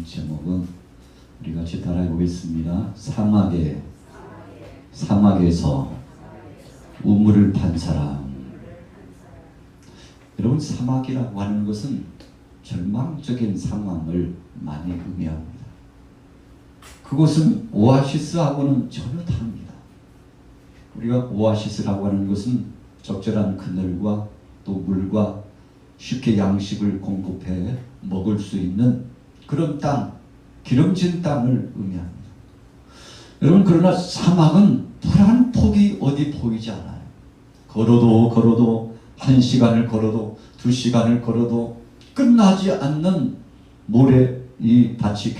말씀 제목은 우리 같이 따라해 보겠습니다. 사막에서 우물을 판 사람. 여러분, 사막이라고 하는 것은 절망적인 상황을 많이 의미합니다. 그곳은 오아시스하고는 전혀 다릅니다. 우리가 오아시스라고 하는 것은 적절한 그늘과 또 물과 쉽게 양식을 공급해 먹을 수 있는 그런 땅, 기름진 땅을 의미합니다. 여러분, 그러나 사막은 불 한 폭이 어디 보이지 않아요. 걸어도 1시간을 걸어도 2시간을 걸어도 끝나지 않는 모래 이 밭이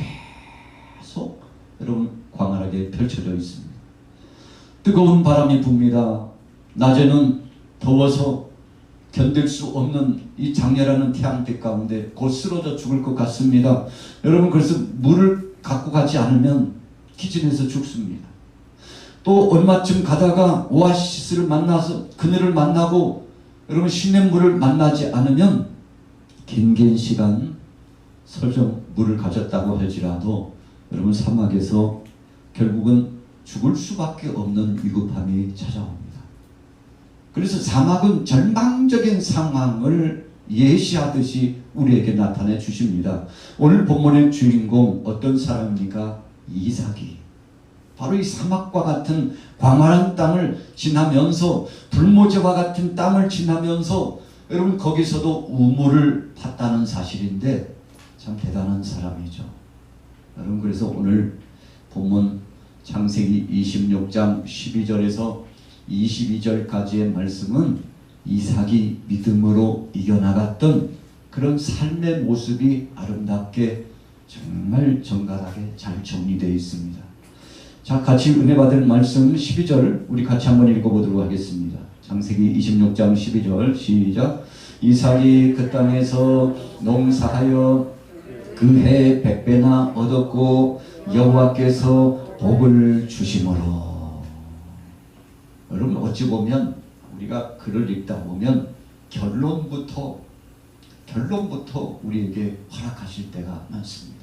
계속 여러분 광활하게 펼쳐져 있습니다. 뜨거운 바람이 붑니다. 낮에는 더워서 견딜 수 없는 이 장렬하는 태양빛 가운데 곧 쓰러져 죽을 것 같습니다. 여러분, 그래서 물을 갖고 가지 않으면 기진해서 죽습니다. 또 얼마쯤 가다가 오아시스를 만나서 그늘을 만나고 여러분 시냇물을 만나지 않으면 긴 시간 설령 물을 가졌다고 할지라도 여러분 사막에서 결국은 죽을 수밖에 없는 위급함이 찾아옵니다. 그래서 사막은 절망적인 상황을 예시하듯이 우리에게 나타내 주십니다. 오늘 본문의 주인공 어떤 사람입니까? 이삭이. 바로 이 사막과 같은 광활한 땅을 지나면서 불모지와 같은 땅을 지나면서 여러분 거기서도 우물을 팠다는 사실인데 참 대단한 사람이죠. 여러분, 그래서 오늘 본문 창세기 26장 12절에서 22절까지의 말씀은 이삭이 믿음으로 이겨나갔던 그런 삶의 모습이 아름답게 정말 정갈하게 잘 정리되어 있습니다. 자, 같이 은혜 받을 말씀 12절 우리 같이 한번 읽어보도록 하겠습니다. 창세기 26장 12절 시작. 이삭이 그 땅에서 농사하여 그 해 100배나 얻었고 여호와께서 복을 주심으로. 여러분, 어찌 보면 우리가 글을 읽다 보면 결론부터 우리에게 허락하실 때가 많습니다.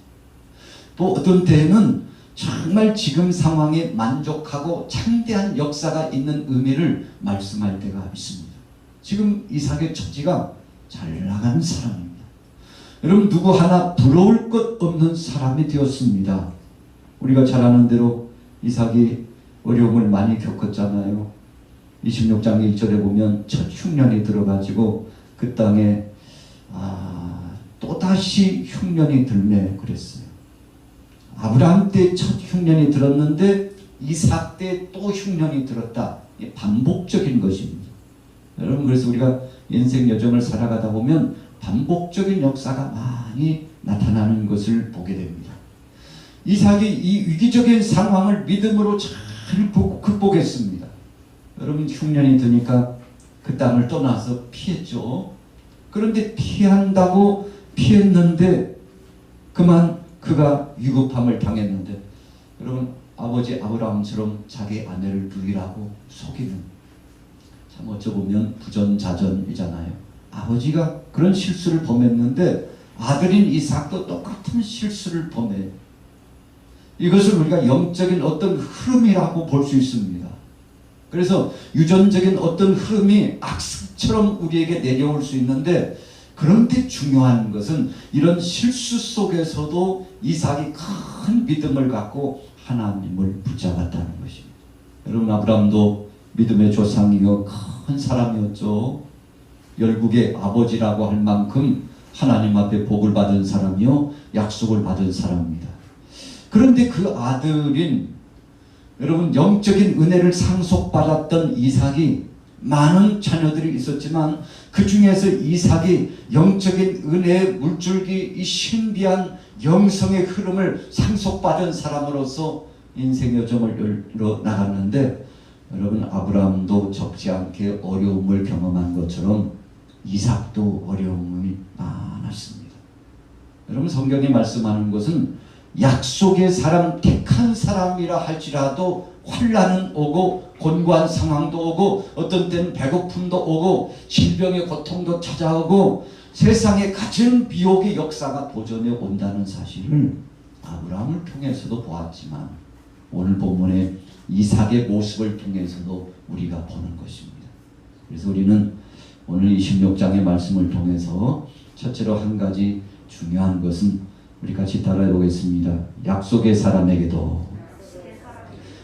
또 어떤 때에는 정말 지금 상황에 만족하고 창대한 역사가 있는 의미를 말씀할 때가 있습니다. 지금 이삭의 처지가 잘 나가는 사람입니다. 여러분, 누구 하나 부러울 것 없는 사람이 되었습니다. 우리가 잘 아는 대로 이삭이 어려움을 많이 겪었잖아요. 26장 1절에 보면 첫 흉년이 들어가지고 그 땅에 또다시 흉년이 들매 그랬어요. 아브라함 때 첫 흉년이 들었는데 이삭 때 또 흉년이 들었다. 반복적인 것입니다. 여러분, 그래서 우리가 인생 여정을 살아가다 보면 반복적인 역사가 많이 나타나는 것을 보게 됩니다. 이삭이 이 위기적인 상황을 믿음으로 잘 극복했습니다. 여러분, 흉년이 드니까 그 땅을 떠나서 피했죠. 그런데 피한다고 피했는데 그만 그가 위급함을 당했는데, 여러분, 아버지 아브라함처럼 자기 아내를 누이라고 속이는, 참 어쩌보면 부전자전이잖아요. 아버지가 그런 실수를 범했는데 아들인 이삭도 똑같은 실수를 범해요. 이것을 우리가 영적인 어떤 흐름이라고 볼 수 있습니다. 그래서 유전적인 어떤 흐름이 악습처럼 우리에게 내려올 수 있는데, 그런데 중요한 것은 이런 실수 속에서도 이삭이 큰 믿음을 갖고 하나님을 붙잡았다는 것입니다. 여러분, 아브라함도 믿음의 조상이요 큰 사람이었죠. 열국의 아버지라고 할 만큼 하나님 앞에 복을 받은 사람이요 약속을 받은 사람입니다. 그런데 그 아들인 여러분 영적인 은혜를 상속받았던 이삭이 많은 자녀들이 있었지만 그 중에서 이삭이 영적인 은혜의 물줄기, 이 신비한 영성의 흐름을 상속받은 사람으로서 인생 여정을 열어 나갔는데, 여러분, 아브라함도 적지 않게 어려움을 경험한 것처럼 이삭도 어려움이 많았습니다. 여러분, 성경이 말씀하는 것은 약속의 사람, 택한 사람이라 할지라도 환난은 오고 곤고한 상황도 오고 어떤 때는 배고픔도 오고 질병의 고통도 찾아오고 세상에 가진 비옥의 역사가 도전해 온다는 사실을 아브라함을 통해서도 보았지만 오늘 본문의 이삭의 모습을 통해서도 우리가 보는 것입니다. 그래서 우리는 오늘 26장의 말씀을 통해서 첫째로 한 가지 중요한 것은 우리 같이 따라해 보겠습니다. 약속의 사람에게도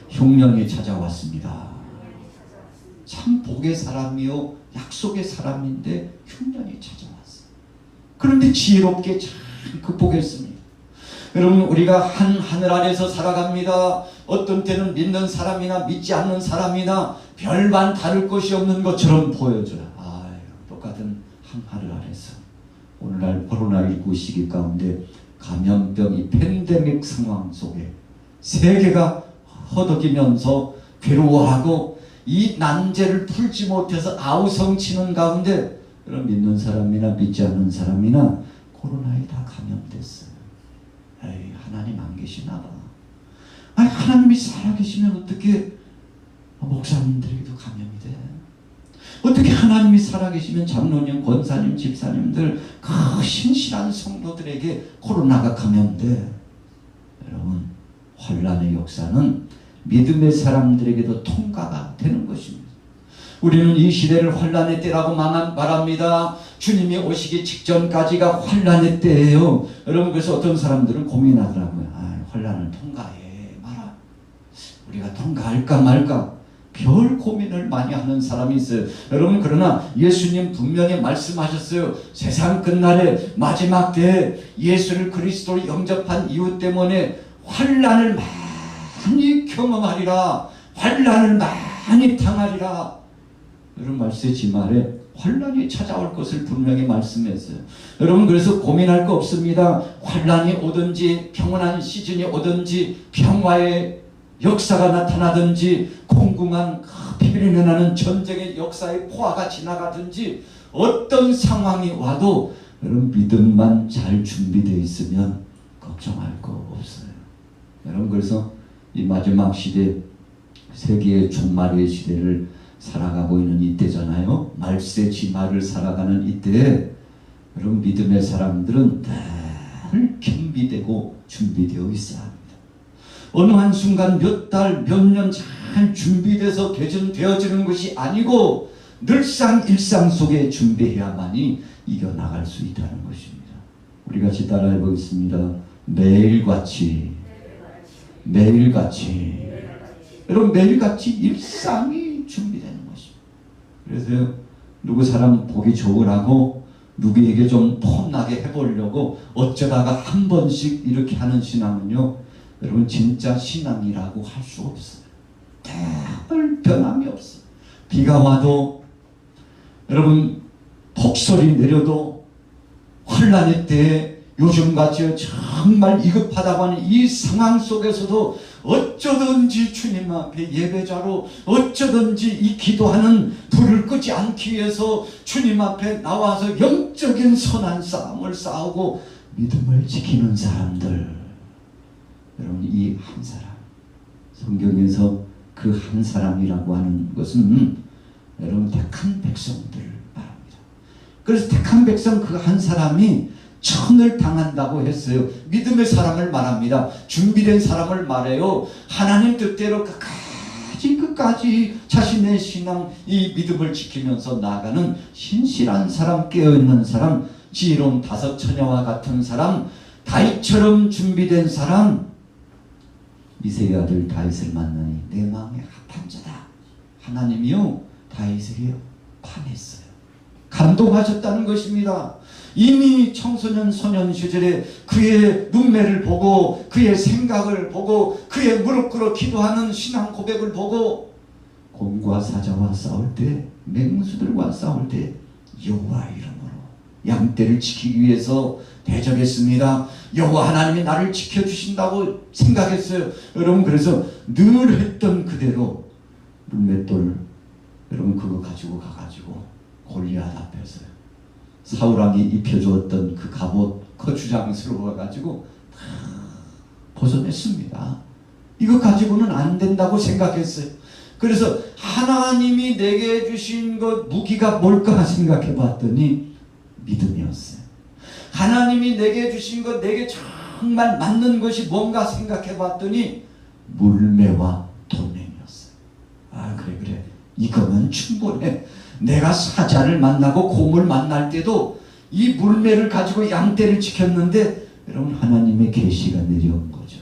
흉년이 찾아왔습니다. 참 복의 사람이요 약속의 사람인데 흉년이 찾아왔어요. 그런데 지혜롭게 잘 극복했습니다. 여러분, 우리가 한 하늘 아래서 살아갑니다. 어떤 때는 믿는 사람이나 믿지 않는 사람이나 별반 다를 것이 없는 것처럼 보여줘요. 똑같은 한 하늘 아래서 오늘날 코로나19 시기 가운데 감염병이 팬데믹 상황 속에 세계가 허덕이면서 괴로워하고 이 난제를 풀지 못해서 아우성치는 가운데 그런 믿는 사람이나 믿지 않는 사람이나 코로나에 다 감염됐어요. 에이, 하나님 안 계시나 봐. 아니, 하나님이 살아계시면 어떻게 목사님들에게도 감염이 돼? 어떻게 하나님이 살아계시면 장로님, 권사님, 집사님들 그 신실한 성도들에게 코로나가 감염돼? 여러분, 환란의 역사는 믿음의 사람들에게도 통과가 되는 것입니다. 우리는 이 시대를 환란의 때라고 말합니다. 주님이 오시기 직전까지가 환란의 때예요. 여러분, 그래서 어떤 사람들은 고민하더라고요. 환란을 통과해 마라. 우리가 통과할까 말까 별 고민을 많이 하는 사람이 있어요. 여러분, 그러나 예수님 분명히 말씀하셨어요. 세상 끝날에 마지막 때에 예수를 그리스도로 영접한 이유 때문에 환란을 많이 경험하리라. 환란을 많이 당하리라. 여러분, 말세지 말에 환란이 찾아올 것을 분명히 말씀했어요. 여러분, 그래서 고민할 거 없습니다. 환란이 오든지 평온한 시즌이 오든지 평화의 역사가 나타나든지 공공한 비비리며 나는 전쟁의 역사의 포화가 지나가든지 어떤 상황이 와도 여러분 믿음만 잘 준비되어 있으면 걱정할 거 없어요. 여러분, 그래서 이 마지막 시대, 세계의 종말의 시대를 살아가고 있는 이때잖아요. 말세 지말을 살아가는 이때에 여러분 믿음의 사람들은 늘 겸비되고 준비되어 있어야 합니다. 어느 한순간 몇 달, 몇 년 잘 준비돼서 되어지는 것이 아니고 늘상 일상 속에 준비해야만이 이겨나갈 수 있다는 것입니다. 우리 같이 따라해 보겠습니다. 매일같이 여러분, 매일같이 일상이 준비되는 것입니다. 그래서 누구 사람 보기 좋으라고 누구에게 좀 폼나게 해보려고 어쩌다가 한 번씩 이렇게 하는 신앙은요, 여러분 진짜 신앙이라고 할 수 없어요. 별 변함이 없어요. 비가 와도 여러분 폭설이 내려도 환란의 때에 요즘같이 정말 위급하다고 하는 이 상황 속에서도 어쩌든지 주님 앞에 예배자로 어쩌든지 이 기도하는 불을 끄지 않기 위해서 주님 앞에 나와서 영적인 선한 싸움을 싸우고 믿음을 지키는 사람들, 여러분 이 한 사람, 성경에서 그 한 사람이라고 하는 것은 여러분 택한 백성들 말합니다. 그래서 택한 백성 그 한 사람이 천을 당한다고 했어요. 믿음의 사람을 말합니다. 준비된 사람을 말해요. 하나님 뜻대로 끝까지 자신의 신앙, 이 믿음을 지키면서 나아가는 신실한 사람, 깨어있는 사람, 지혜로운 다섯 처녀와 같은 사람, 다윗처럼 준비된 사람, 이새의 아들 다윗을 만나니 내 마음에 합한 자다. 하나님이요 다윗에게 반했어요. 감동하셨다는 것입니다. 이미 청소년 소년 시절에 그의 눈매를 보고 그의 생각을 보고 그의 무릎 꿇어 기도하는 신앙 고백을 보고 곰과 사자와 싸울 때, 맹수들과 싸울 때 여호와 이름으로 양떼를 지키기 위해서 대적했습니다. 여호와 하나님이 나를 지켜주신다고 생각했어요. 여러분, 그래서 늘 했던 그대로 눈맷돌 여러분 그거 가지고 가가지고 골리앗 앞에서요, 사울왕이 입혀주었던 그 갑옷 거추장스러워가지고 벗어냈습니다. 이거 가지고는 안 된다고 생각했어요. 그래서 하나님이 내게 주신 것 무기가 뭘까 생각해 봤더니 믿음이었어요. 하나님이 내게 주신 것, 내게 정말 맞는 것이 뭔가 생각해 봤더니 물매와 돌멩이였어요. 아, 그래. 이거면 충분해. 내가 사자를 만나고 곰을 만날 때도 이 물매를 가지고 양떼를 지켰는데, 여러분, 하나님의 계시가 내려온 거죠.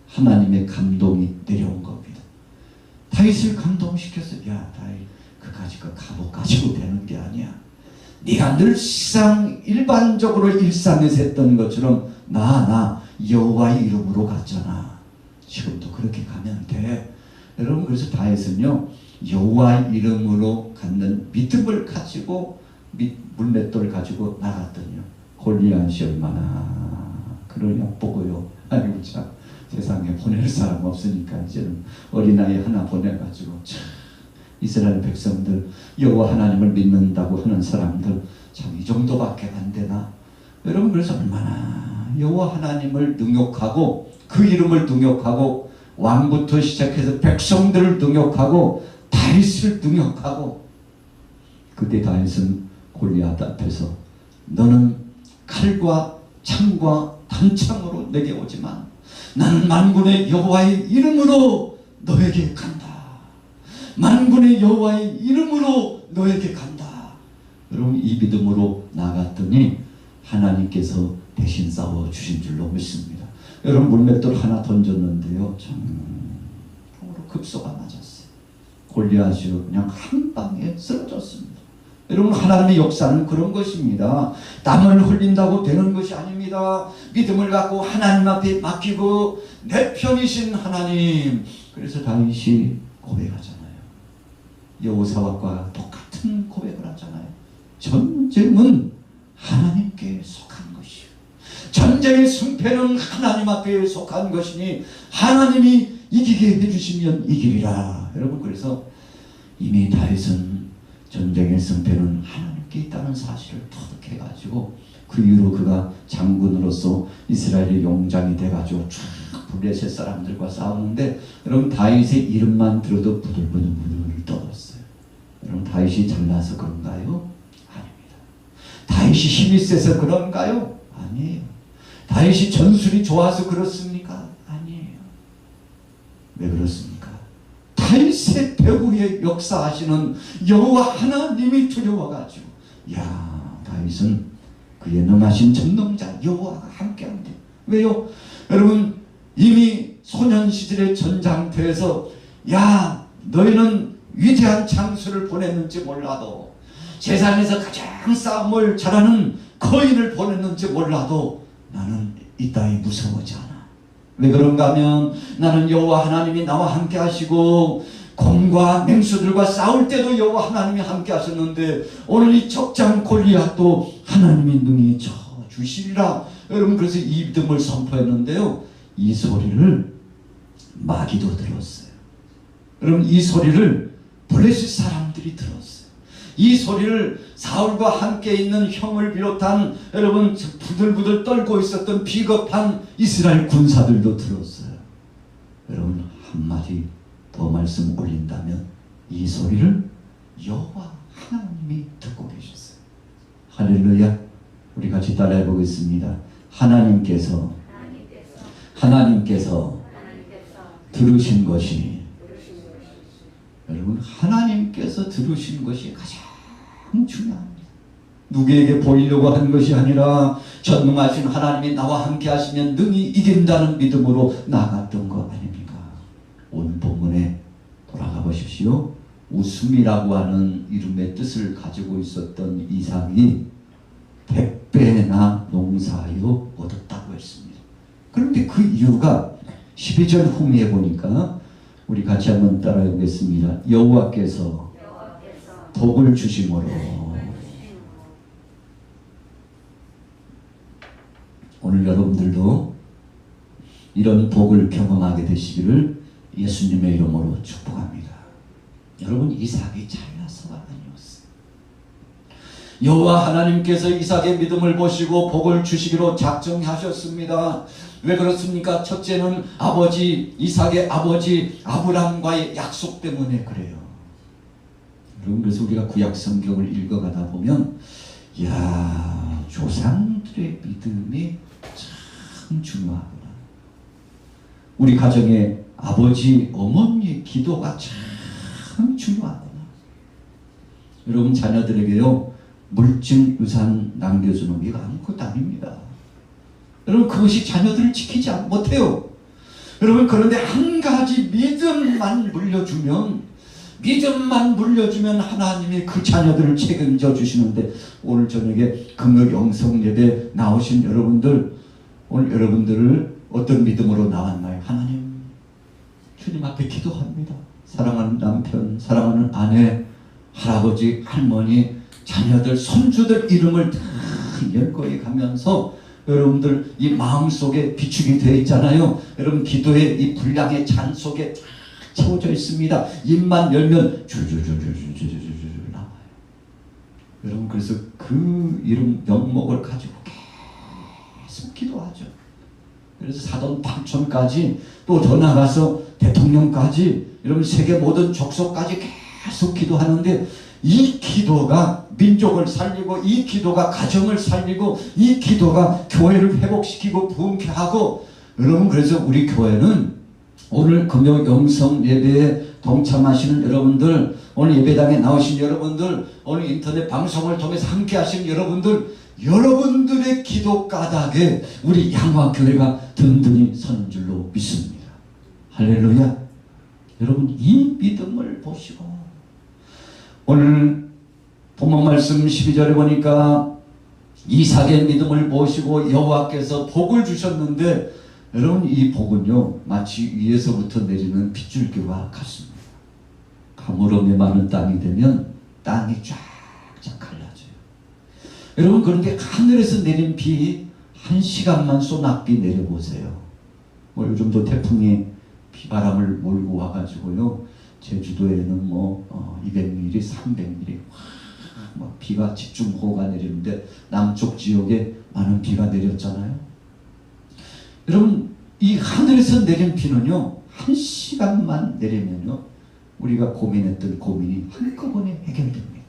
하나님의 감동이 내려온 겁니다. 다윗을 감동시켜서, 야, 다윗, 그까짓 거 갑옷 가지고 되는 게 아니야. 네가 늘 일반적으로 일상에서 했던 것처럼 나 여호와의 이름으로 갔잖아. 지금도 그렇게 가면 돼. 여러분, 그래서 다윗은요, 여호와의 이름으로 갖는 믿음을 가지고 물맷돌을 가지고 나갔더니요, 골리앗이 얼마나 그러냐 보고요. 아이고 참, 세상에 보낼 사람 없으니까 이제는 어린아이 하나 보내가지고 참, 이스라엘 백성들 여호와 하나님을 믿는다고 하는 사람들 참 이 정도밖에 안 되나? 여러분, 그래서 얼마나 여호와 하나님을 능욕하고 그 이름을 능욕하고 왕부터 시작해서 백성들을 능욕하고 다윗을 능욕하고, 그때 다윗은 골리앗 앞에서 너는 칼과 창과 단창으로 내게 오지만 나는 만군의 여호와의 이름으로 너에게 간다. 만군의 여호와의 이름으로 너에게 간다. 여러분, 이 믿음으로 나갔더니 하나님께서 대신 싸워주신 줄로 믿습니다. 여러분, 물맷돌 하나 던졌는데요, 정으로 급소가 맞았어요. 골리앗이 그냥 한 방에 쓰러졌습니다. 여러분, 하나님의 역사는 그런 것입니다. 땀을 흘린다고 되는 것이 아닙니다. 믿음을 갖고 하나님 앞에 맡기고 내 편이신 하나님. 그래서 다윗이 고백하잖아요. 여호사밧과 똑같은 고백을 하잖아요. 전쟁은 하나님께 속한 것이요, 전쟁의 승패는 하나님 앞에 속한 것이니 하나님이 이기게 해주시면 이기리라. 여러분, 그래서 이미 다윗은 전쟁의 승패는 하나님께 있다는 사실을 터득해가지고 그 이후로 그가 장군으로서 이스라엘의 용장이 돼가지고 쫙 블레셋 사람들과 싸우는데, 여러분, 다윗의 이름만 들어도 부들부들 떨었어요. 여러분, 다윗이 잘나서 그런가요? 아닙니다. 다윗이 힘이 세서 그런가요? 아니에요. 다윗이 전술이 좋아서 그렇습니까? 아니에요. 왜 그렇습니까? 다윗의 배후에 역사하시는 여호와 하나님이 두려워가지고, 야, 다윗은 그의 능하신 전능자 여호와가 함께한대. 왜요? 여러분, 이미 소년 시절의 전장터에서, 야, 너희는 위대한 장수를 보냈는지 몰라도, 세상에서 가장 싸움을 잘하는 거인을 보냈는지 몰라도 나는 이따위 무서워하지 않아. 왜 그런가 하면 나는 여호와 하나님이 나와 함께 하시고 곰과 맹수들과 싸울 때도 여호와 하나님이 함께 하셨는데 오늘 이 적장 골리앗도 하나님이 능히 쳐 주시리라. 여러분, 그래서 이 믿음을 선포했는데요, 이 소리를 마귀도 들었어요. 여러분, 이 소리를 블레셋 사람들이 들었어요. 이 소리를 사울과 함께 있는 형을 비롯한 여러분 부들부들 떨고 있었던 비겁한 이스라엘 군사들도 들었어요. 여러분, 한마디 더 말씀 올린다면 이 소리를 여호와 하나님이 듣고 계셨어요. 할렐루야. 우리 같이 따라해 보겠습니다. 하나님께서 들으신 것이, 여러분, 하나님께서 들으신 것이 가장 중요합니다. 누구에게 보이려고 하는 것이 아니라 전능하신 하나님이 나와 함께 하시면 능히 이긴다는 믿음으로 나갔던 거 아닙니까? 오늘 본문에 돌아가 보십시오. 웃음이라고 하는 이름의 뜻을 가지고 있었던 이삭이 100배나 농사하여 얻었다고 했습니다. 그런데 그 이유가 12절 후미에 보니까 우리 같이 한번 따라해 보겠습니다. 여호와께서 복을 주심으로. 오늘 여러분들도 이런 복을 경험하게 되시기를 예수님의 이름으로 축복합니다. 여러분, 이삭이 잘나서가 아니었어요. 여호와 하나님께서 이삭의 믿음을 보시고 복을 주시기로 작정하셨습니다. 왜 그렇습니까? 첫째는 이삭의 아버지 아브람과의 약속 때문에 그래요. 여러분, 그래서 우리가 구약 성경을 읽어가다 보면, 야, 조상들의 믿음이 참 중요하구나. 우리 가정의 아버지, 어머니의 기도가 참 중요하구나. 여러분, 자녀들에게요, 물질 유산 남겨주는 게 아무것도 아닙니다. 여러분, 그것이 자녀들을 지키지 못해요. 여러분, 그런데 한 가지 믿음만 물려주면 하나님이 그 자녀들을 책임져 주시는데, 오늘 저녁에 금요 영성 예배 나오신 여러분들, 오늘 여러분들을 어떤 믿음으로 나왔나요? 하나님, 주님 앞에 기도합니다. 사랑하는 남편, 사랑하는 아내, 할아버지, 할머니, 자녀들, 손주들 이름을 다 열거해 가면서 여러분들 이 마음속에 비축이 되어 있잖아요. 여러분, 기도의 이 분량의 잔 속에 다 채워져 있습니다. 입만 열면 줄줄줄줄줄줄줄 나와요. 여러분, 그래서 그 이름 명목을 가지고 계속 기도하죠. 그래서 사돈 박촌까지, 또 더 나가서 대통령까지, 여러분 세계 모든 족속까지 계속 기도하는데, 이 기도가 민족을 살리고, 이 기도가 가정을 살리고, 이 기도가 교회를 회복시키고 부흥케 하고, 여러분, 그래서 우리 교회는 오늘 금요 영성 예배에 동참하시는 여러분들, 오늘 예배당에 나오신 여러분들, 오늘 인터넷 방송을 통해서 함께 하시는 여러분들, 여러분들의 기도 까닭에 우리 양화교회가 든든히 서는 줄로 믿습니다. 할렐루야. 여러분, 이 믿음을 보시고, 오늘 본문 말씀 12절에 보니까 이삭의 믿음을 보시고 여호와께서 복을 주셨는데, 여러분, 이 복은요 마치 위에서부터 내리는 빗줄기와 같습니다. 가물음이 많은 땅이 되면 땅이 쫙쫙 갈라져요. 여러분, 그런데 하늘에서 내린 비 한 시간만 쏘낙비 내려보세요. 뭐 요즘도 태풍이 비바람을 몰고 와가지고요, 제주도에는 200mm, 300mm 비가 집중호우가 내리는데, 남쪽 지역에 많은 비가 내렸잖아요. 여러분, 이 하늘에서 내린 비는요, 한 시간만 내리면요, 우리가 고민했던 고민이 한꺼번에 해결됩니다.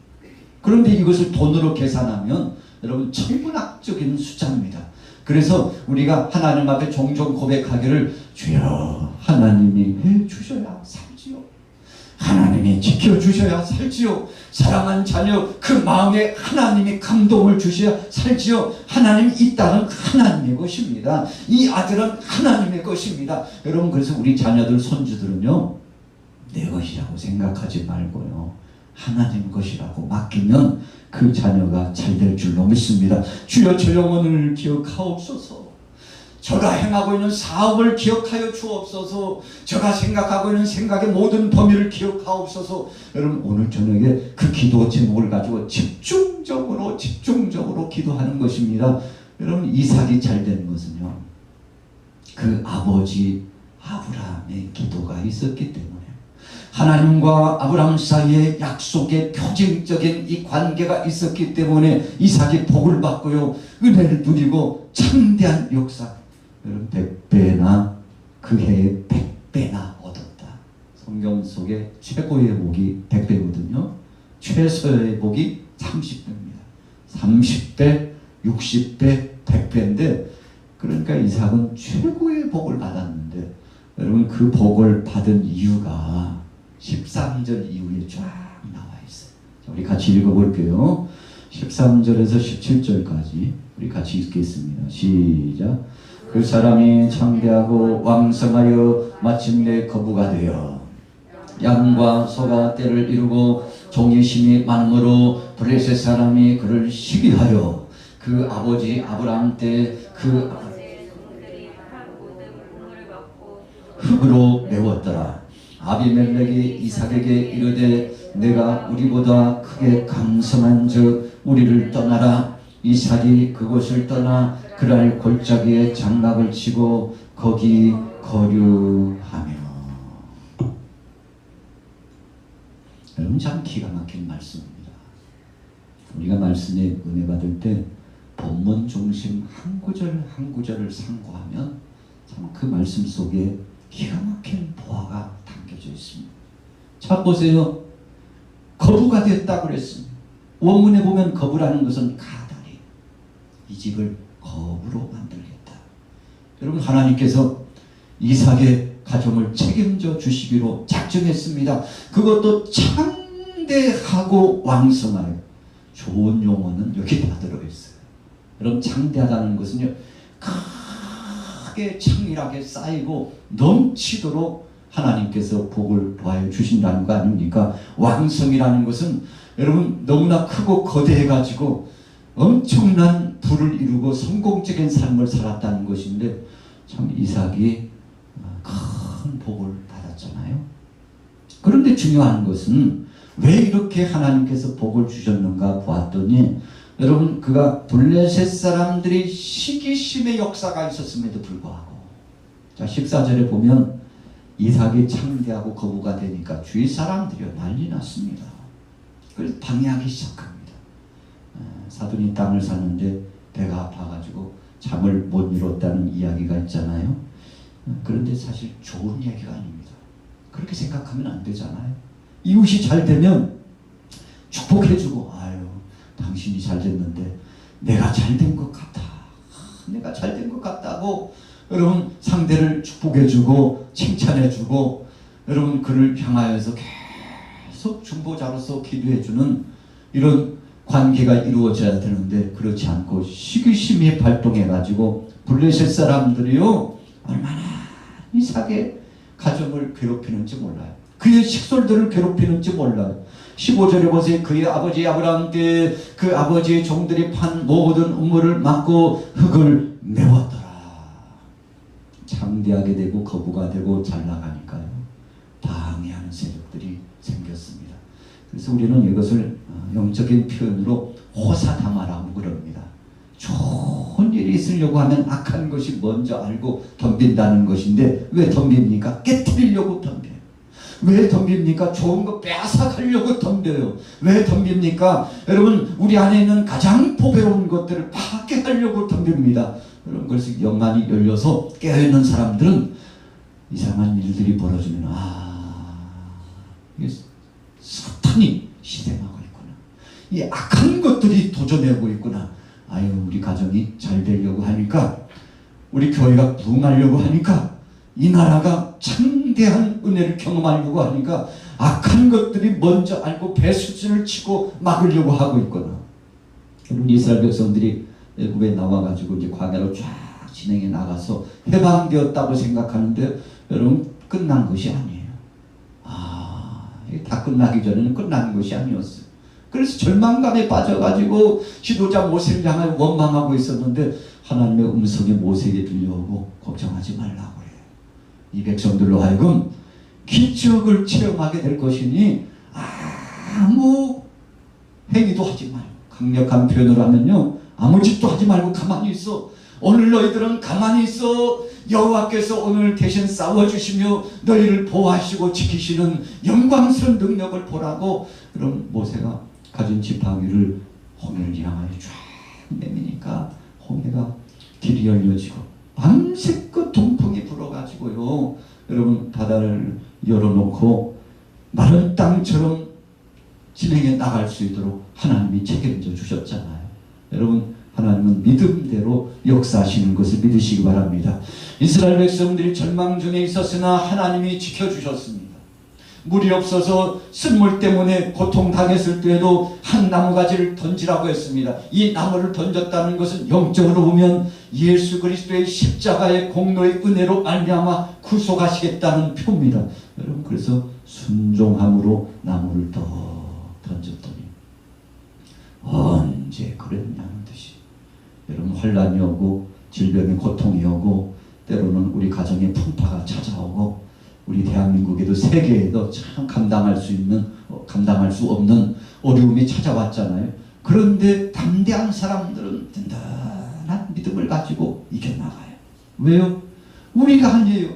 그런데 이것을 돈으로 계산하면 여러분 천문학적인 숫자입니다. 그래서 우리가 하나님 앞에 종종 고백하기를, 주여 하나님이 해주셔야 살지요, 하나님이 지켜주셔야 살지요, 사랑한 자녀 그 마음에 하나님이 감동을 주셔야 살지요, 하나님, 이 딸은 하나님의 것입니다, 이 아들은 하나님의 것입니다. 여러분, 그래서 우리 자녀들, 손주들은요, 내 것이라고 생각하지 말고요, 하나님 것이라고 맡기면 그 자녀가 잘 될 줄로 믿습니다. 주여, 저 영혼을 기억하옵소서. 저가 행하고 있는 사업을 기억하여 주옵소서. 저가 생각하고 있는 생각의 모든 범위를 기억하옵소서. 여러분, 오늘 저녁에 그 기도 제목을 가지고 집중적으로 기도하는 것입니다. 여러분, 이삭이 잘 되는 것은요, 그 아버지 아브라함의 기도가 있었기 때문에, 하나님과 아브라함 사이에 약속의 표징적인 이 관계가 있었기 때문에 이삭이 복을 받고요, 은혜를 누리고 창대한 역사, 여러분 100배나 그 해에 100배나 얻었다. 성경 속에 최고의 복이 100배거든요. 최소의 복이 30배입니다. 30배, 60배, 100배인데, 그러니까 이삭은 최고의 복을 받았는데, 여러분, 그 복을 받은 이유가 13절 이후에 쫙 나와 있어요. 자, 우리 같이 읽어볼게요. 13절에서 17절까지 우리 같이 읽겠습니다. 시작. 그 사람이 창대하고 왕성하여 마침내 거부가 되어 양과 소가 떼를 이루고 종이 심이 많음으로 블레셋 사람이 그를 시기하여 그 아버지 아브라함 때 그 흙으로 메웠더라. 아비멜렉이 이삭에게 이르되 내가 우리보다 크게 강성한 즉 우리를 떠나라. 이삭이 그곳을 떠나 그랄 골짜기에 장막을 치고 거기 거류하며. 여러분, 참 기가 막힌 말씀입니다. 우리가 말씀에 은혜 받을 때 본문 중심 한 구절 한 구절을 상고하면 참 그 말씀 속에 기가 막힌 보화가 담겨져 있습니다. 자, 보세요. 거부가 됐다고 그랬습니다. 원문에 보면 거부라는 것은 가다리, 이 집을 거부로 만들겠다. 여러분, 하나님께서 이삭의 가정을 책임져 주시기로 작정했습니다. 그것도 창대하고 왕성하여. 좋은 용어는 여기 다 들어있어요. 여러분, 창대하다는 것은요, 크게 창일하게 쌓이고 넘치도록 하나님께서 복을 더하여 주신다는 거 아닙니까? 왕성이라는 것은 여러분 너무나 크고 거대해가지고 엄청난 부를 이루고 성공적인 삶을 살았다는 것인데, 참 이삭이 큰 복을 받았잖아요. 그런데 중요한 것은 왜 이렇게 하나님께서 복을 주셨는가 보았더니, 여러분, 그가 블레셋 사람들이 시기심의 역사가 있었음에도 불구하고, 자 14절에 보면 이삭이 창대하고 거부가 되니까 주위 사람들이 난리 났습니다. 그래서 방해하기 시작합니다. 사돈이 땅을 샀는데 배가 아파가지고 잠을 못 이뤘다는 이야기가 있잖아요. 그런데 사실 좋은 이야기가 아닙니다. 그렇게 생각하면 안 되잖아요. 이웃이 잘 되면 축복해주고, 아유 당신이 잘 됐는데 내가 잘 된 것 같아, 내가 잘 된 것 같다고 여러분 상대를 축복해주고 칭찬해주고, 여러분 그를 향하여서 계속 중보자로서 기도해주는 이런 관계가 이루어져야 되는데, 그렇지 않고 시기심이 발동해가지고 블레셋 사람들이요 얼마나 이삭의 가정을 괴롭히는지 몰라요. 그의 식솔들을 괴롭히는지 몰라요. 15절에 보세요. 그의 아버지 아브라함 때 그 아버지의 종들이 판 모든 우물을 막고 흙을 메웠더라. 창대하게 되고 거부가 되고 잘 나가니까요, 방해하는 세력들이 생겼습니다. 그래서 우리는 이것을 영적인 표현으로 호사다마라고 그럽니다. 좋은 일이 있으려고 하면 악한 것이 먼저 알고 덤빈다는 것인데, 왜 덤빕니까? 깨뜨리려고 덤벼요. 왜 덤빕니까? 좋은 거 빼앗아가려고 덤벼요. 왜 덤빕니까? 여러분, 우리 안에 있는 가장 보배로운 것들을 파괴하려고 덤빕니다. 여러분, 그래서 영안이 열려서 깨어있는 사람들은 이상한 일들이 벌어지면, 이게 사탄이 시행하고 있구나, 이 악한 것들이 도전하고 있구나, 아유 우리 가정이 잘 되려고 하니까, 우리 교회가 부흥하려고 하니까, 이 나라가 창대한 은혜를 경험하려고 하니까 악한 것들이 먼저 알고 배수진을 치고 막으려고 하고 있구나. 여러분, 이스라엘 백성들이 애굽에 나와가지고 이제 광야로 쫙 진행해 나가서 해방되었다고 생각하는데, 여러분 끝난 것이 아니에요. 다 끝나기 전에는 끝난 것이 아니었어요. 그래서 절망감에 빠져가지고 지도자 모세를 향하여 원망하고 있었는데, 하나님의 음성이 모세에게 들려오고 걱정하지 말라고 그래요. 이 백성들로 하여금 기적을 체험하게 될 것이니 아무 행위도 하지 말고, 강력한 표현을 하면요, 아무 짓도 하지 말고 가만히 있어. 오늘 너희들은 가만히 있어. 여호와께서 오늘 대신 싸워주시며 너희를 보호하시고 지키시는 영광스러운 능력을 보라고. 그럼 모세가 가진 지팡이를 홍해를 향하여 쫙 내미니까 홍해가 길이 열려지고 밤새껏 동풍이 불어가지고요, 여러분 바다를 열어놓고 마른 땅처럼 진행해 나갈 수 있도록 하나님이 책임져 주셨잖아요. 여러분, 하나님은 믿음대로 역사하시는 것을 믿으시기 바랍니다. 이스라엘 백성들이 절망 중에 있었으나 하나님이 지켜주셨습니다. 물이 없어서 쓴물 때문에 고통당했을 때에도 한 나무가지를 던지라고 했습니다. 이 나무를 던졌다는 것은 영적으로 보면 예수 그리스도의 십자가의 공로의 은혜로 말미암아 구속하시겠다는 표입니다. 여러분, 그래서 순종함으로 나무를 더 던졌더니 언제 그랬냐는 듯이, 여러분 환난이 오고 질병의 고통이 오고 때로는 우리 가정에 풍파가 찾아오고 우리 대한민국에도 세계에도 참 감당할 수 없는 어려움이 찾아왔잖아요. 그런데 담대한 사람들은 든든한 믿음을 가지고 이겨나가요. 왜요? 우리가 아니에요.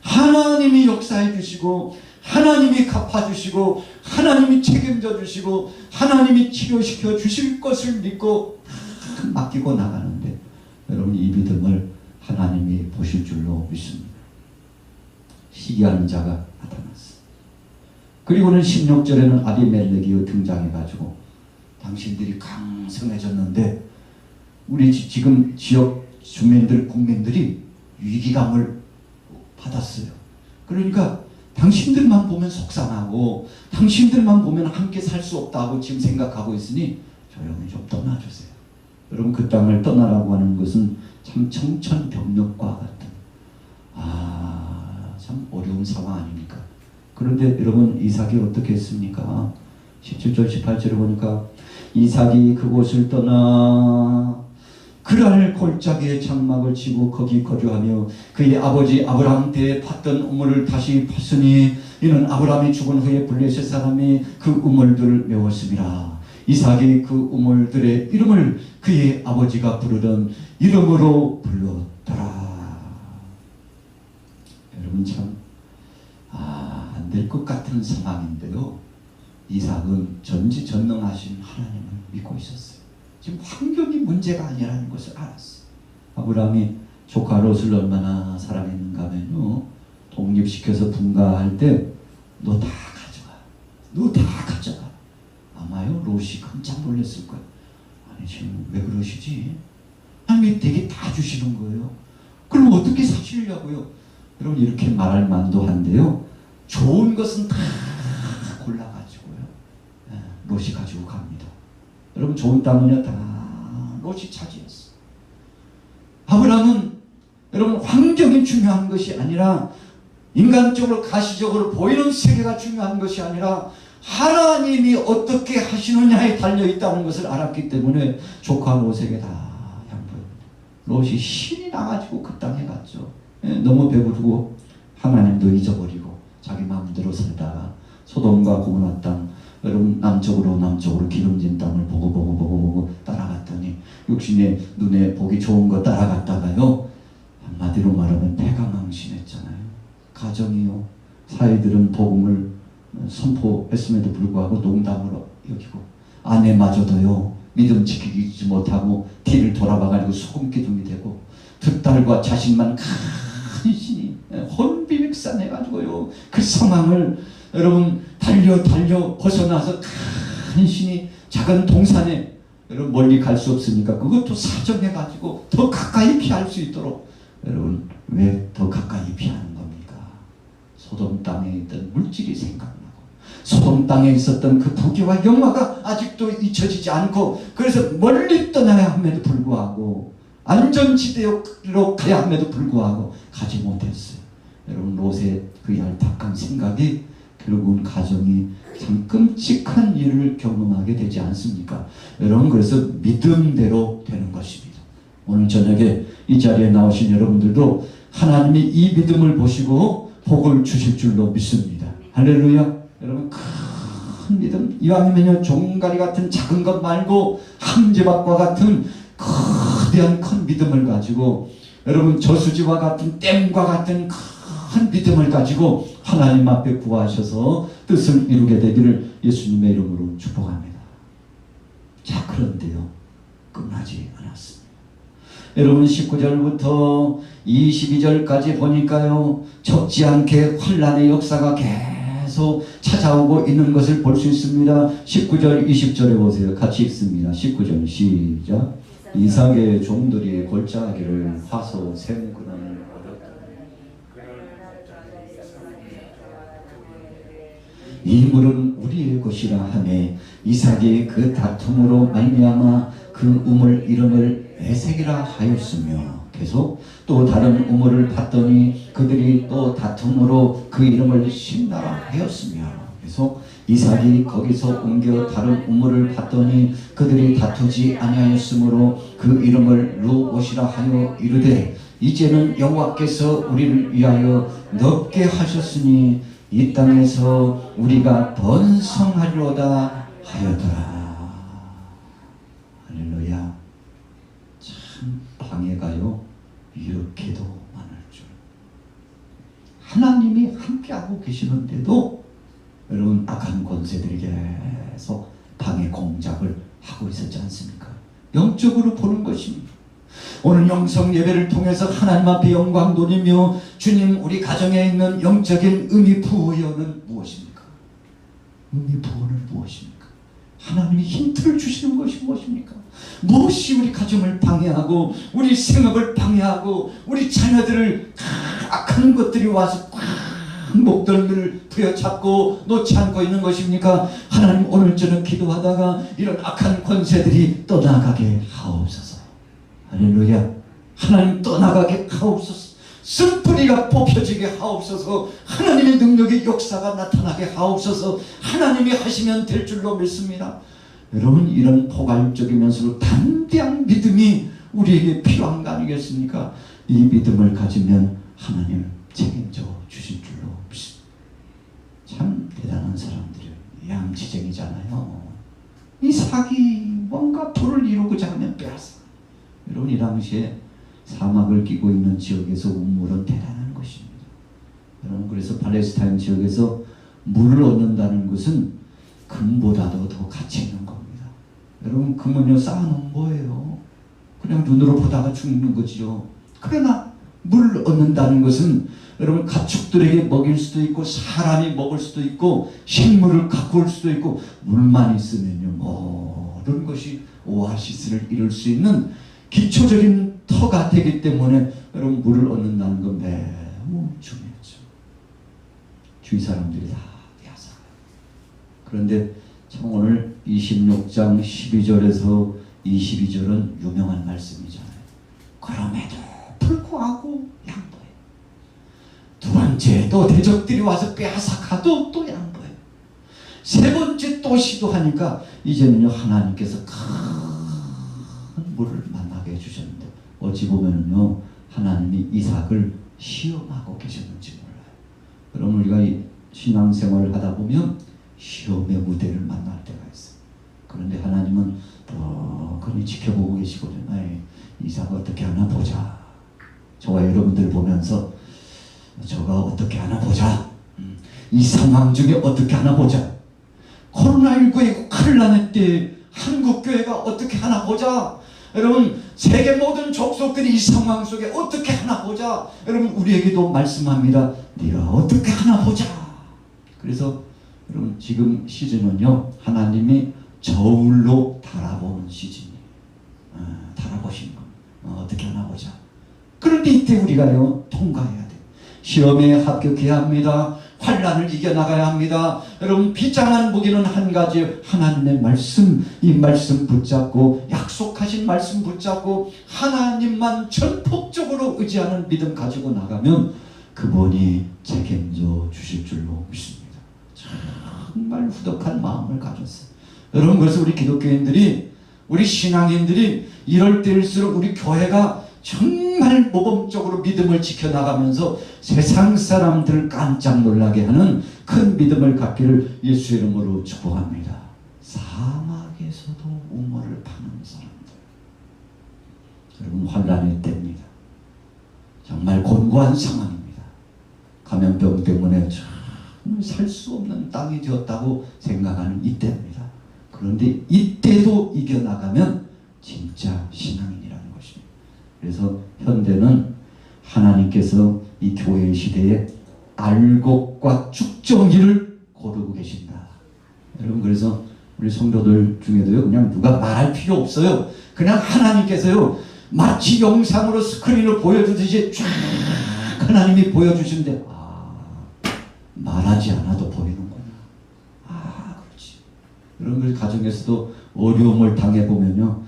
하나님이 역사해 주시고 하나님이 갚아주시고 하나님이 책임져 주시고 하나님이 치료시켜 주실 것을 믿고 맡기고 나가는데, 여러분 이 믿음을 하나님이 보실 줄로 믿습니다. 시기하는 자가 나타났어. 그리고는 16절에는 아비멜렉이 등장해가지고 당신들이 강성해졌는데 우리 지금 지역 주민들, 국민들이 위기감을 받았어요. 그러니까 당신들만 보면 속상하고 당신들만 보면 함께 살 수 없다고 지금 생각하고 있으니 조용히 좀 떠나주세요. 여러분, 그 땅을 떠나라고 하는 것은 참 청천벽력과 같은 참 어려운 상황 아닙니까? 그런데 여러분, 이삭이 어떻게 했습니까? 17절 18절에 보니까 이삭이 그곳을 떠나 그랄 골짜기에 장막을 치고 거기 거주하며 그의 아버지 아브라함 때에 팠던 우물을 다시 팠으니 이는 아브라함이 죽은 후에 블레셋 사람이 그 우물들을 메웠습니다. 이삭이 그 우물들의 이름을 그의 아버지가 부르던 이름으로 불렀더라. 여러분, 참 안 될 것 같은 상황인데요, 이삭은 전지전능하신 하나님을 믿고 있었어요. 지금 환경이 문제가 아니라는 것을 알았어요. 아브라함이 조카 롯을 얼마나 사랑했는가 하면요, 독립시켜서 분가할 때 너 다 가져가, 너 다 가져가. 아마요 롯이 깜짝 놀랐을 거예요. 아니, 지금 왜 그러시지? 하나님이 되게 다 주시는 거예요. 그럼 어떻게 사시려고요? 여러분, 이렇게 말할 만도 한데요, 좋은 것은 다 골라가지고요, 롯이 가지고 갑니다. 여러분, 좋은 땅은요 다 롯이 차지했어요. 아브라함은 여러분, 환경이 중요한 것이 아니라 인간적으로 가시적으로 보이는 세계가 중요한 것이 아니라 하나님이 어떻게 하시느냐에 달려있다는 것을 알았기 때문에 조카 롯에게 다 양보합니다. 롯이 신이 나가지고 그 땅에 갔죠. 너무 배부르고 하나님도 잊어버리고 자기 마음대로 살다가 소돔과 고모라 땅, 여러분, 남쪽으로 기름진 땅을 보고 따라갔더니 육신의 눈에 보기 좋은 거 따라갔다가요, 한마디로 말하면 패가망신했잖아요. 가정이요, 사이들은 복음을 선포했음에도 불구하고 농담으로 여기고 아내마저도요 믿음 지키지 못하고 뒤를 돌아봐가지고 소금 기둥이 되고 득달과 자신만 간신히 혼비백산해가지고요, 그 상황을 여러분 달려 벗어나서 간신히 작은 동산에, 여러분 멀리 갈 수 없으니까 그것도 사정해가지고 더 가까이 피할 수 있도록, 여러분 왜 더 가까이 피하는 겁니까? 소돔 땅에 있던 물질이 생각나고 소돔 땅에 있었던 그 부귀와 영화가 아직도 잊혀지지 않고, 그래서 멀리 떠나야 함에도 불구하고 안전지대로 가야 함에도 불구하고 가지 못했어요. 여러분, 롯의 그 얄팍한 생각이 결국은 가정이 참 끔찍한 일을 경험하게 되지 않습니까? 여러분, 그래서 믿음대로 되는 것입니다. 오늘 저녁에 이 자리에 나오신 여러분들도 하나님이 이 믿음을 보시고 복을 주실 줄로 믿습니다. 할렐루야. 여러분, 큰 믿음, 이왕이면요 종가리 같은 작은 것 말고 함재밭과 같은 거대한 큰 믿음을 가지고, 여러분 저수지와 같은 댐과 같은 큰 믿음을 가지고 하나님 앞에 구하셔서 뜻을 이루게 되기를 예수님의 이름으로 축복합니다. 자, 그런데요, 끝나지 않았습니다. 여러분, 19절부터 22절까지 보니까요, 적지 않게 환난의 역사가 계속 찾아오고 있는 것을 볼 수 있습니다. 19절 20절에 보세요. 같이 읽습니다. 19절 시작. 이삭의 종들이 골짜기를 화소 샘근원을 이 물은 우리의 것이라 하매 이삭이 그 다툼으로 말미암아 그 우물 이름을 에색이라 하였으며, 계속 또 다른 우물을 봤더니 그들이 또 다툼으로 그 이름을 신나라 하였으며, 계속 이삭이 거기서 옮겨 다른 우물을 봤더니 그들이 다투지 아니하였으므로 그 이름을 루옷이라 하여 이르되, 이제는 여호와께서 우리를 위하여 넓게 하셨으니 이 땅에서 우리가 번성하리로다 하였더라. 할렐루야. 참 방해가요 이렇게도 많을 줄. 하나님이 함께하고 계시는데도 여러분, 악한 권세들이 계속 방해 공작을 하고 있었지 않습니까? 영적으로 보는 것입니다. 오늘 영성 예배를 통해서 하나님 앞에 영광 돌리며, 주님, 우리 가정에 있는 영적인 의미 부여는 무엇입니까? 의미 부여는 무엇입니까? 하나님이 힌트를 주시는 것이 무엇입니까? 무엇이 우리 가정을 방해하고 우리 생업을 방해하고 우리 자녀들을 악한 것들이 와서 목덜미를 부여잡고 놓지 않고 있는 것입니까? 하나님, 오늘 저는 기도하다가 이런 악한 권세들이 떠나가게 하옵소서. 할렐루야. 하나님, 떠나가게 하옵소서. 쓴뿌리가 뽑혀지게 하옵소서. 하나님의 능력의 역사가 나타나게 하옵소서. 하나님이 하시면 될 줄로 믿습니다. 여러분, 이런 포괄적이면서도 담대한 믿음이 우리에게 필요한 거 아니겠습니까? 이 믿음을 가지면 하나님 책임져 주실 줄로 믿습니다. 참 대단한 사람들이에요. 양치쟁이잖아요. 이삭이 뭔가 불을 이루고자 하면 빼앗아. 여러분, 이 당시에 사막을 끼고 있는 지역에서 우물은 대단한 것입니다. 여러분, 그래서 팔레스타인 지역에서 물을 얻는다는 것은 금보다도 더 가치 있는 겁니다. 여러분, 금은요 쌓아놓은 거예요. 그냥 눈으로 보다가 죽는 거지요. 그러나 물을 얻는다는 것은 여러분, 가축들에게 먹일 수도 있고 사람이 먹을 수도 있고 식물을 가꿀 수도 있고, 물만 있으면요 모든 것이 오아시스를 이룰 수 있는 기초적인 터가 되기 때문에 여러분, 물을 얻는다는 건 매우 중요하죠. 주위 사람들이 다 빼앗아가요. 그런데 참 오늘 26장 12절에서 22절은 유명한 말씀이잖아요. 그럼에도 불구하고 양보해요. 두 번째, 또 대적들이 와서 빼앗아가도 또 양보해요. 세 번째 또 시도하니까 이제는요 하나님께서 큰 물을 만나게 해주셨는데, 어찌 보면요 하나님이 이삭을 시험하고 계셨는지 몰라요. 여러분, 우리가 이 신앙생활을 하다 보면 시험의 무대를 만날 때가 있어요. 그런데 하나님은 뻔히 지켜보고 계시거든요. 이삭 어떻게 하나 보자. 저와 여러분들 보면서 저가 어떻게 하나 보자. 이 상황 중에 어떻게 하나 보자. 코로나19에 큰일 나는 때 한국교회가 어떻게 하나 보자. 여러분, 세계 모든 족속들이 이 상황 속에 어떻게 하나 보자. 여러분, 우리에게도 말씀합니다. 네가 어떻게 하나 보자. 그래서 여러분, 지금 시즌은요 하나님이 저울로 달아보는 시즌이에요. 달아보신 거 어떻게 하나 보자. 그런데 이때 우리가요 통과해야 돼요. 시험에 합격해야 합니다. 환난을 이겨나가야 합니다. 여러분, 비장한 무기는 한 가지, 하나님의 말씀, 이 말씀 붙잡고 약속하신 말씀 붙잡고 하나님만 전폭적으로 의지하는 믿음 가지고 나가면 그분이 책임져 주실 줄로 믿습니다. 정말 후덕한 마음을 가졌어요. 여러분, 그래서 우리 기독교인들이, 우리 신앙인들이 이럴 때일수록 우리 교회가 정말 모범적으로 믿음을 지켜나가면서 세상 사람들을 깜짝 놀라게 하는 큰 믿음을 갖기를 예수 이름으로 축복합니다. 사막에서도 우물을 파는 사람들, 여러분, 환난의 때입니다. 정말 곤고한 상황입니다. 감염병 때문에 정말 살 수 없는 땅이 되었다고 생각하는 이때입니다. 그런데 이때도 이겨나가면 진짜 신앙인이라는 것입니다. 그래서 현대는 하나님께서 이 교회 시대에 알곡과 쭉정이를 고르고 계신다. 여러분, 그래서 우리 성도들 중에도요 그냥 누가 말할 필요 없어요. 그냥 하나님께서요 마치 영상으로 스크린을 보여주듯이 쫙 하나님이 보여주시는데, 말하지 않아도 보이는구나. 그렇지. 여러분, 가정에서도 어려움을 당해보면요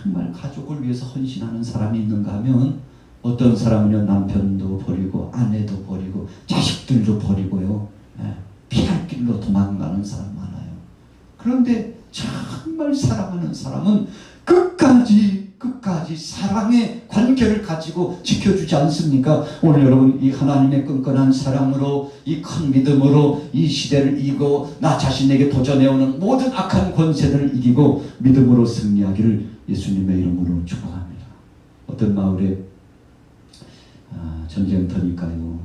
정말 가족을 위해서 헌신하는 사람이 있는가 하면, 어떤 사람은요 남편도 버리고 아내도 버리고 자식들도 버리고요 피할 길로 도망가는 사람 많아요. 그런데 정말 사랑하는 사람은 끝까지 사랑의 관계를 가지고 지켜주지 않습니까? 오늘 여러분, 이 하나님의 끈끈한 사랑으로, 이 큰 믿음으로 이 시대를 이기고 나 자신에게 도전해오는 모든 악한 권세들을 이기고 믿음으로 승리하기를 예수님의 이름으로 축복합니다. 어떤 마을에 전쟁터니까요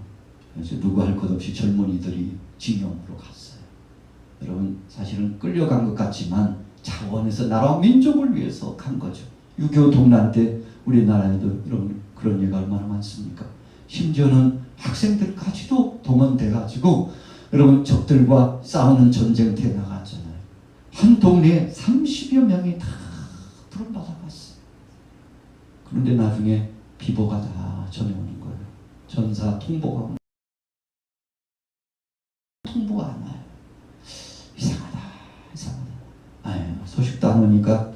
누구 할 것 없이 젊은이들이 징용으로 갔어요. 여러분, 사실은 끌려간 것 같지만 자원해서 나라와 민족을 위해서 간 거죠. 6.25 동란 때 우리나라에도 이런 그런 예가 얼마나 많습니까? 심지어는 학생들까지도 동원돼가지고 여러분 적들과 싸우는 전쟁터에 나갔잖아요. 한 동네에 30여 명이 다 그런데 나중에 비보가 다 전해오는 거예요. 전사 통보가 오는 통보가 안 와요. 이상하다. 소식도 안 오니까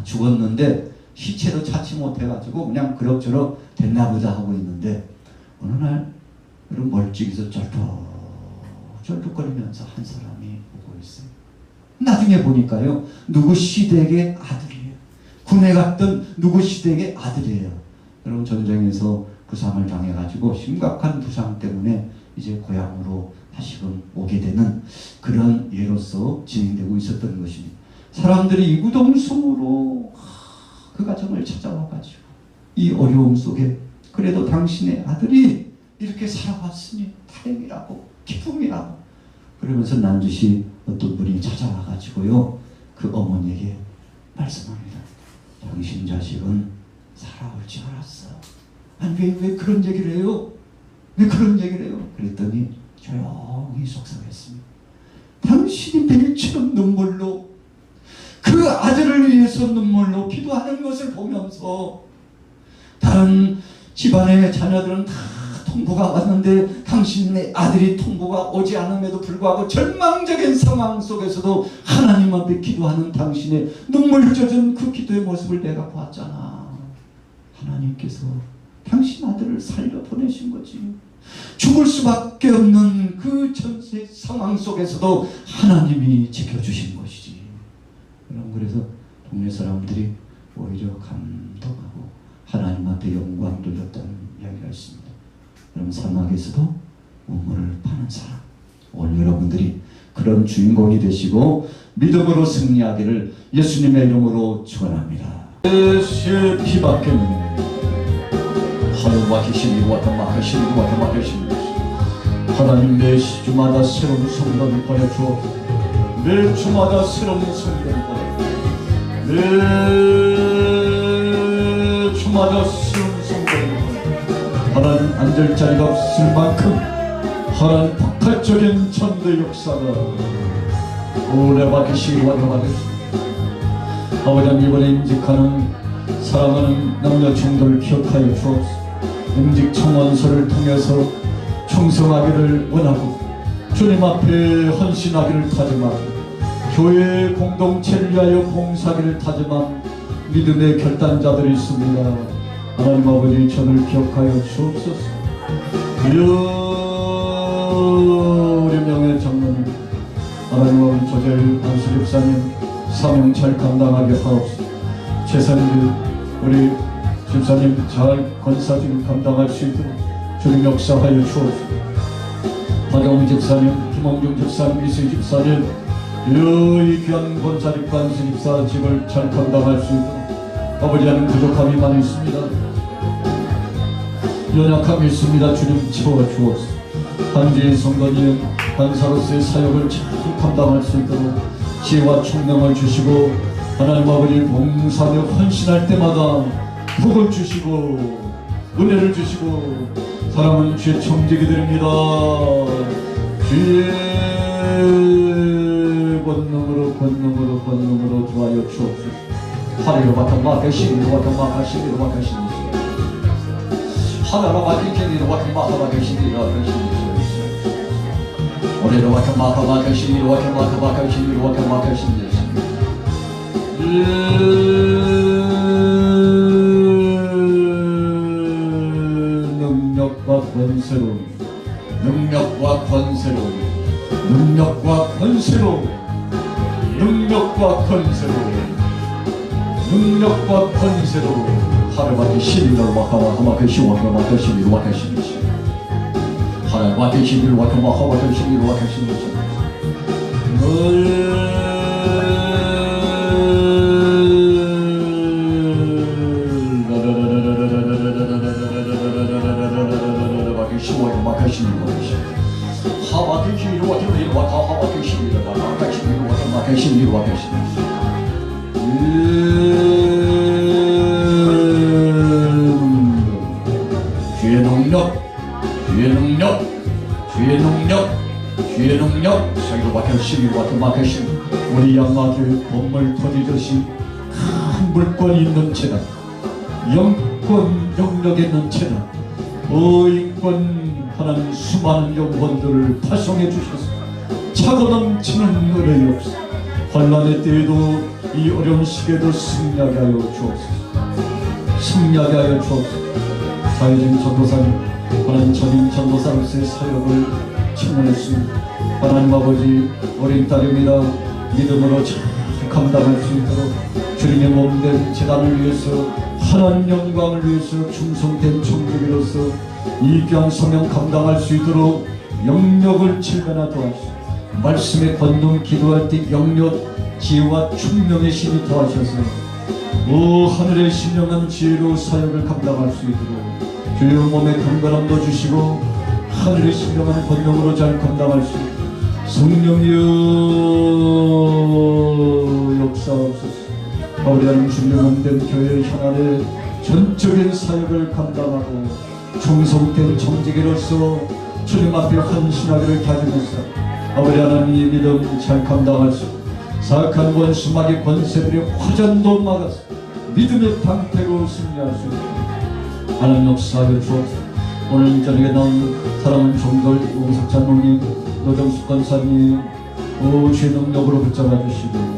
죽었는데 시체도 찾지 못해가지고 그냥 그럭저럭 됐나 보다 하고 있는데 어느 날 이런 멀찍이서 쩔뚝거리면서 한 사람이 오고 있어요. 나중에 보니까요, 누구 시댁의 아들이에요. 군에 갔던 누구 시댁의 아들이에요. 여러분, 전쟁에서 부상을 당해가지고 심각한 부상 때문에 이제 고향으로 다시금 오게 되는 그런 예로서 진행되고 있었던 것입니다. 사람들이 이구동성으로 그 가정을 찾아와가지고 이 어려움 속에 그래도 당신의 아들이 이렇게 살아왔으니 다행이라고, 기쁨이라고 그러면서 난주시 어떤 분이 찾아와가지고요, 그 어머니에게 말씀합니다. 당신 자식은 살아올 줄 알았어. 아니 왜 그런 얘기를 해요? 왜 그런 얘기를 해요? 그랬더니 조용히 속삭였습니다. 당신이 매일처럼 눈물로 그 아들을 위해서 눈물로 기도하는 것을 보면서 다른 집안의 자녀들은 다 통보가 왔는데 당신의 아들이 통보가 오지 않음에도 불구하고 절망적인 상황 속에서도 하나님 앞에 기도하는 당신의 눈물 젖은 그 기도의 모습을 내가 보았잖아. 하나님께서 당신 아들을 살려보내신 거지. 죽을 수밖에 없는 그 전세 상황 속에서도 하나님이 지켜주신 것이지. 그래서 동네 사람들이 오히려 감동하고 하나님 앞에 영광 돌렸다는 이야기가 있습니다. 여러분, 사막에서도 우물을 파는 사람, 오늘 여러분들이 그런 주인공이 되시고 믿음으로 승리하기를 예수님의 이름으로 축원합니다. 예수의 피밖에 없는 하늘과 계신 이와 막하신 이와 막하신 하나님, 매 주마다 새로운 성령을 보내주옵소서. 매 주마다 새로운 성령을 보내주옵소서. 매 주마다 새로운 성령을 보내주옵소서. 하나님, 앉을 자리가 없을 만큼 하나님 폭발적인 전도 역사가 오래바 계시기 원하겠습니다. 아버지, 이번에 임직하는 사랑하는 남녀 총들을 기억하여 주옵소서. 임직 청원서를 통해서 충성하기를 원하고 주님 앞에 헌신하기를 다짐하고 교회 공동체를 위하여 봉사하기를 다짐한 믿음의 결단자들이 있습니다. 하나님 아버지, 저를 기억하여 주옵소서. 우리 명예 장로님, 하나님 아버지, 조재일 안수 집사님 사명 잘 감당하게 하옵소서. 최선길 우리 집사님 잘 권사직을 감당할 수 있도록 주님 역사하여 주옵소서. 박영훈 집사님, 김홍중 집사님, 이수희 집사님, 이 귀한 권사직 안수 집사직을 잘 감당할 수 있도록 아버지와는 부족함이 많이 있습니다. 연약함이 있습니다. 주님 채워주옵소서. 한지인 성도님 간사로서의 사역을 잘 감당할 수 있도록 지혜와 총명을 주시고 하나님 아버지, 봉사하며 헌신할 때마다 복을 주시고 은혜를 주시고 사랑하는 주의 청지기 드립니다. 주의 권능으로 좋아여 주옵소서. 하늘로 맡아 막으시니로 맡아 막으시니로 막으시니 하늘로 막으시니로 맡아 막으시니로 막으시니 오늘로 맡아 막으시니로 맡아 막으시니로 맡아 막으시니 능력과 권세로 능력과 권세로 능력과 권세로 능력과 권세로 능력과 권세로 하나님께 신이를 와카마카마카 시와카마카 신이를 와카시니시 하나님께 신이를 와카마카마카 신이를 와카시니시 주의 능력, 주의 능력, 주의 능력, 주의 능력, 자기로 막혀시기로 막혀신 우리 양마교회 건물 터지듯이 큰 물건이 있는 재단 영권 영역에 있는 채널 인권 하나님 수많은 영혼들을 파송해 주셔서 차고 넘치는 은혜의 역사 환난의 때에도 이 어려운 시기에도 승리하게 하여 주옵소서. 승리하게 하여 주옵소서. 사회적인 전도사님 하나님 전임 전도사로서의 사역을 청원했습니다. 하나님 아버지 어린 딸입니다. 믿음으로 잘 감당할 수 있도록 주님의 몸된 재단을 위해서 하나님 영광을 위해서 충성된 청지기로서 이 귀한 사명 감당할 수 있도록 영역을 질변하 도와주시고 말씀의 권능 기도할 때 영역 지혜와 총명의 신이 더하셔서 하늘의 신령한 지혜로 사역을 감당할 수 있도록 주의 몸에 강건함도 주시고 하늘의 신령한 권능으로 잘 감당할 수 있도록 성령이여 역사하옵소서. 우리 하나님 신령한 교회 현안의 전적인 사역을 감당하고 충성된 정직이로서 주님 앞에 헌신하기를 다짐했사 우리 하나님의 믿음 잘 감당할 수 있고 사악한 원수 마귀 권세들의 화전도 막아서 믿음의 방패로 승리할 수 있도록 하나님 역사하여 주옵소서. 오늘 저녁에 나온 사랑하는 종돌 오석찬농님 노정숙 권사님 주의 능력으로 붙잡아 주시고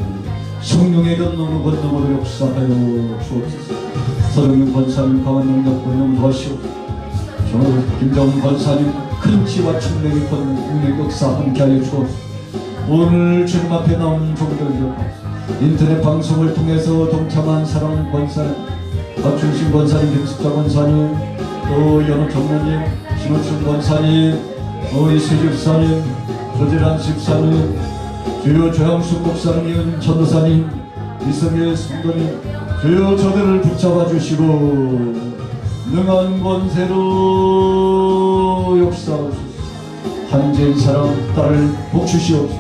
성령의 권능으로 역사하여 주옵소서. 서정윤 권사님 강한 능력 권능 더하시옵소서. 김정은 권사님 큰 지와 충명의 권능 역사 함께하여 주옵소서. 오늘 주님 앞에 나온 종들 기억하옵소서. 인터넷 방송을 통해서 동참한 사랑하는 권사님 박준신 권사님 김숙자 권사님 또 연호 전무님 신호춘 권사님 이세주 집사님 조재란 집사님 주여 조양숙 목사님 전도사님 이성일 성도님 주여 저들을 붙잡아 주시고 능한 권세로 역사하옵소서. 한재의 사랑 딸을 복주시옵소서.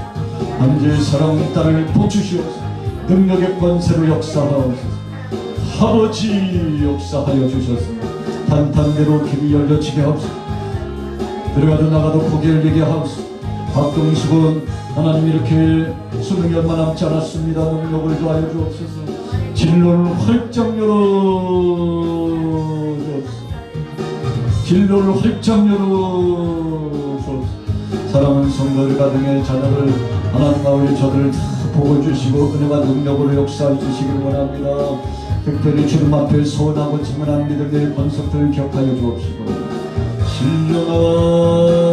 한재의 사랑 딸을 복주시옵소서. 능력의 권세로 역사하옵소서. 아버지 역사하여 주셔서 탄탄대로 길이 열려지게 하옵소서. 들어가도 나가도 고개 열리게 하옵소서. 박동숙은 하나님 이렇게 수능 얼마 남지 않았습니다. 능력을 더하여 주옵소서. 진로를 활짝 열어 주옵소서. 진로를 활짝 열어 주옵소서. 사랑하는 성도들 가정의 자녀를 하나님 아버지 저들을 다 보호주시고 은혜와 능력으로 역사해 주시기를 원합니다. 특별히 주님 앞에 소원하고 증언한 믿음의 권속들을 기억하여 주옵시고 신령한